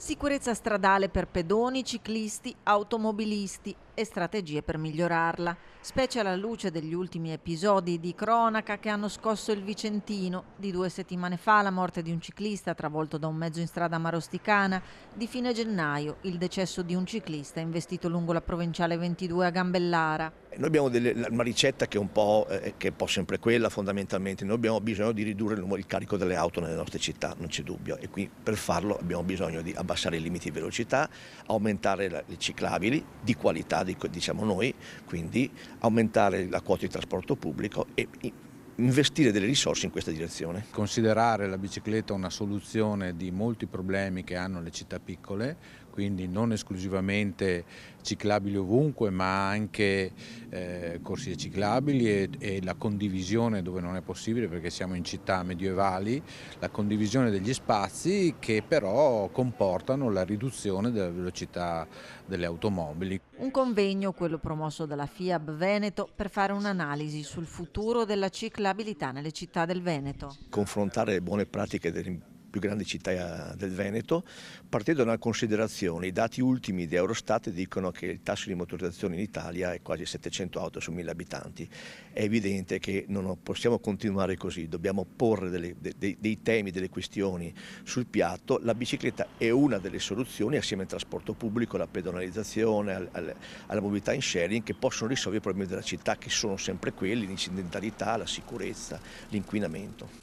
Sicurezza stradale per pedoni, ciclisti, automobilisti e strategie per migliorarla, specie alla luce degli ultimi episodi di cronaca che hanno scosso il Vicentino. Di 2 settimane fa la morte di un ciclista travolto da un mezzo in strada marosticana, di fine gennaio il decesso di un ciclista investito lungo la provinciale 22 a Gambellara. Noi abbiamo una ricetta che è un po' sempre quella fondamentalmente. Noi abbiamo bisogno di ridurre il carico delle auto nelle nostre città, non c'è dubbio, e qui per farlo abbiamo bisogno di abbassare i limiti di velocità, aumentare le ciclabili di qualità, diciamo noi, quindi aumentare la quota di trasporto pubblico e investire delle risorse in questa direzione. Considerare la bicicletta una soluzione di molti problemi che hanno le città piccole, quindi non esclusivamente ciclabili ovunque, ma anche corsie ciclabili e la condivisione dove non è possibile perché siamo in città medievali, la condivisione degli spazi che però comportano la riduzione della velocità delle automobili. Un convegno, quello promosso dalla FIAB Veneto, per fare un'analisi sul futuro della ciclabilità nelle città del Veneto. Confrontare le buone pratiche delle più grandi città del Veneto, partendo da una considerazione: i dati ultimi di Eurostat dicono che il tasso di motorizzazione in Italia è quasi 700 auto su 1000 abitanti. È evidente che non possiamo continuare così, dobbiamo porre dei temi, delle questioni sul piatto. La bicicletta è una delle soluzioni, assieme al trasporto pubblico, alla pedonalizzazione, alla mobilità in sharing, che possono risolvere i problemi della città, che sono sempre quelli: l'incidentalità, la sicurezza, l'inquinamento.